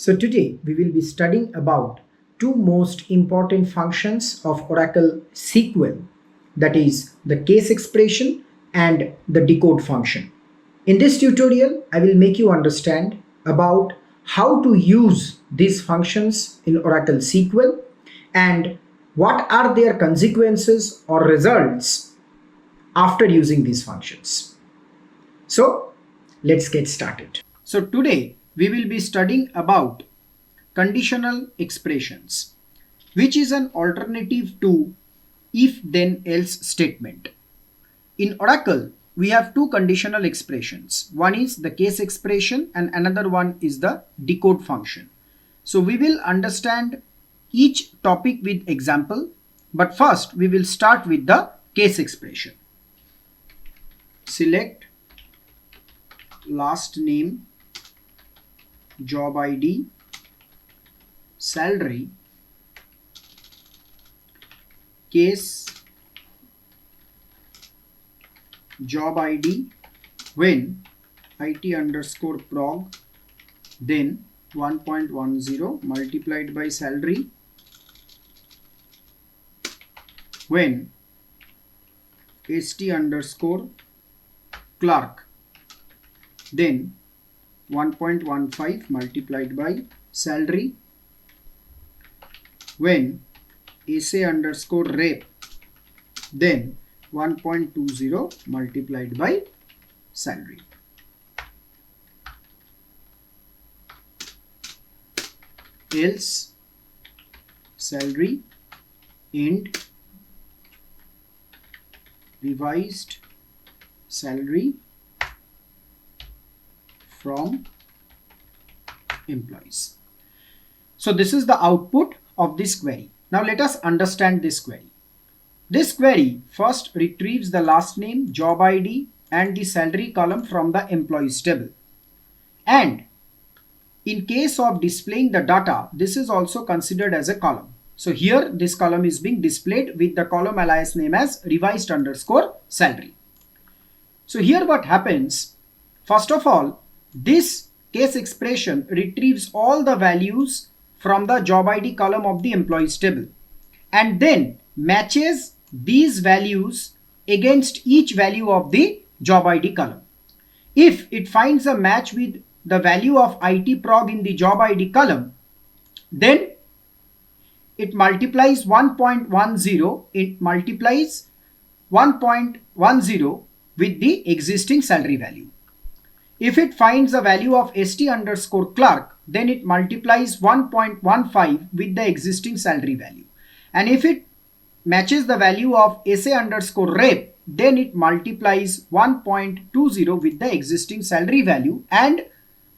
So today we will be studying about two most important functions of Oracle SQL, that is the case expression and the decode function. In this tutorial, I will make you understand about how to use these functions in Oracle SQL and what are their consequences or results after using these functions. So let's get started. So today we will be studying about conditional expressions, which is an alternative to if then else statement. In Oracle, we have two conditional expressions. One is the case expression and another one is the decode function. So we will understand each topic with example, but first we will start with the case expression. Select last name, job ID, salary, case, job ID, when IT_prog, then 1.10 multiplied by salary, when ST_clerk, then 1.15 multiplied by salary, when SA_rep, then 1.20 multiplied by salary. Else salary and revised salary from employees. So this is the output of this query. Now let us understand this query. This query first retrieves the last name, job ID and the salary column from the employees table. And in case of displaying the data, this is also considered as a column. So here this column is being displayed with the column alias name as revised_salary. So here what happens, first of all, this case expression retrieves all the values from the job ID column of the employees table and then matches these values against each value of the job ID column. If it finds a match with the value of IT_prog in the job ID column, then it multiplies 1.10, it multiplies 1.10 with the existing salary value. If it finds the value of ST_clerk, then it multiplies 1.15 with the existing salary value. And if it matches the value of SA_rep, then it multiplies 1.20 with the existing salary value and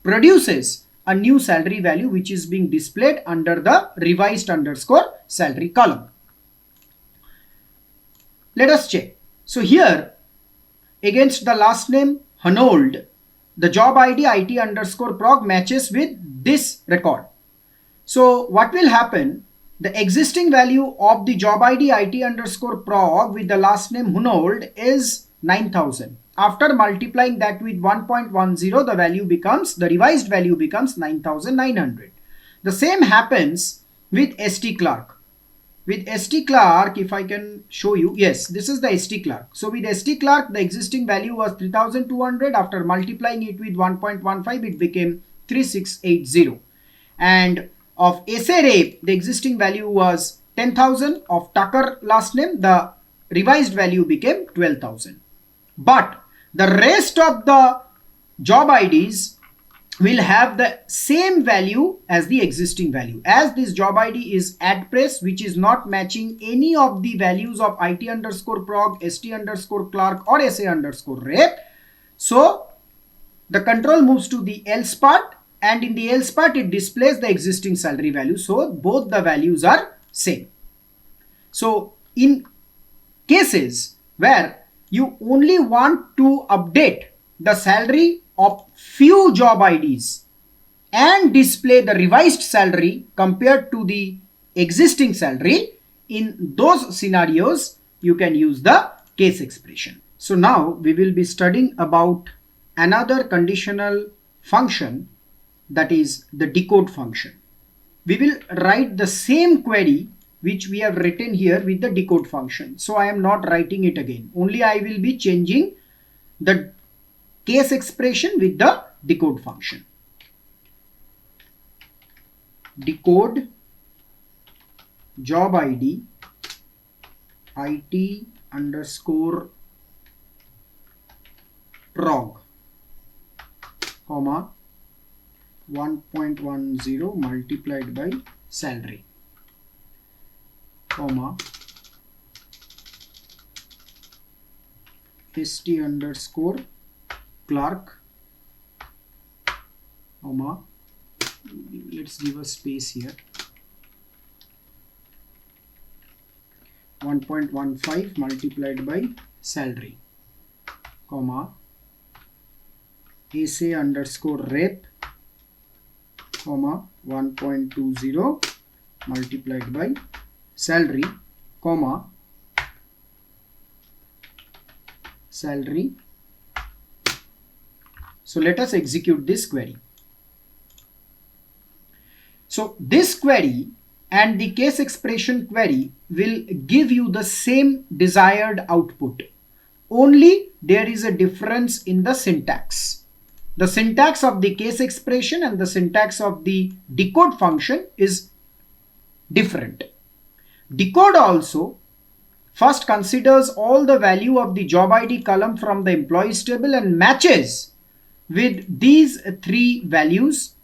produces a new salary value which is being displayed under the revised_salary column. Let us check. So here against the last name Hanold, the job ID IT_prog matches with this record. So what will happen? The existing value of the job ID IT_prog with the last name Hunold is 9000. After multiplying that with 1.10, the value becomes, the revised value becomes 9900. The same happens with ST_clerk. With ST_clerk, if I can show you, yes, this is the ST_clerk. So with ST_clerk, the existing value was 3200. After multiplying it with 1.15, it became 3680. And of SA_rep, the existing value was 10,000. Of Tucker last name, the revised value became 12,000. But the rest of the job IDs will have the same value as the existing value. As this job ID is address, which is not matching any of the values of IT_prog, ST_clerk or SA_rep. So the control moves to the else part, and in the else part it displays the existing salary value. So both the values are same. So in cases where you only want to update the salary of few job IDs and display the revised salary compared to the existing salary, in those scenarios you can use the case expression. So now we will be studying about another conditional function that is the decode function. We will write the same query which we have written here with the decode function. So I am not writing it again. Only I will be changing the case expression with the decode function. Decode job ID IT underscore prog, comma 1.10 multiplied by salary, comma st underscore clerk, comma, let's give a space here, 1.15 multiplied by salary, comma sa underscore rep, comma 1.20 multiplied by salary, comma salary. So let us execute this query. So this query and the case expression query will give you the same desired output. Only there is a difference in the syntax. The syntax of the case expression and the syntax of the decode function is different. Decode also first considers all the value of the job ID column from the employees table and matches with these three values,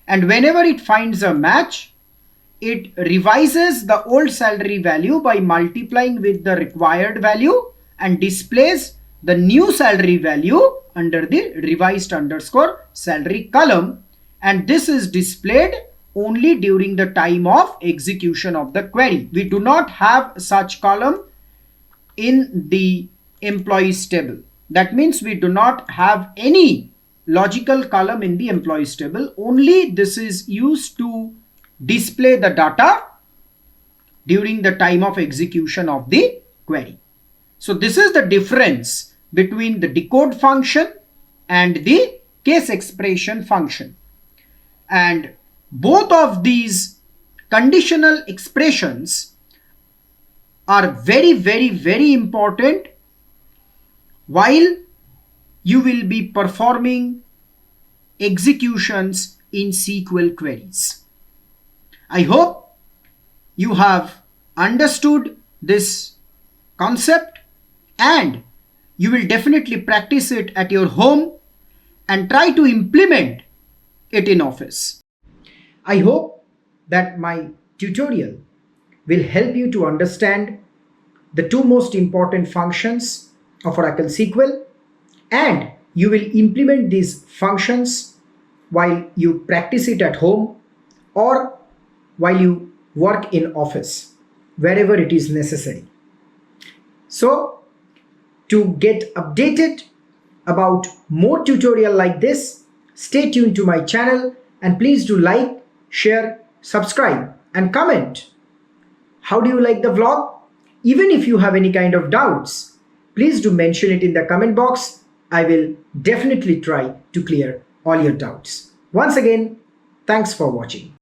and whenever it finds a match, it revises the old salary value by multiplying with the required value and displays the new salary value under the revised underscore salary column, and this is displayed only during the time of execution of the query. We do not have such column in the employees table. That means we do not have any logical column in the employees table. Only this is used to display the data during the time of execution of the query. So this is the difference between the decode function and the case expression function. And both of these conditional expressions are very important while you will be performing executions in SQL queries. I hope you have understood this concept and you will definitely practice it at your home and try to implement it in office. I hope that my tutorial will help you to understand the two most important functions of Oracle SQL, and you will implement these functions while you practice it at home or while you work in office, wherever it is necessary. So, to get updated about more tutorial like this, stay tuned to my channel and please do like, share, subscribe and comment. How do you like the vlog? Even if you have any kind of doubts, please do mention it in the comment box. I will definitely try to clear all your doubts. Once again, thanks for watching.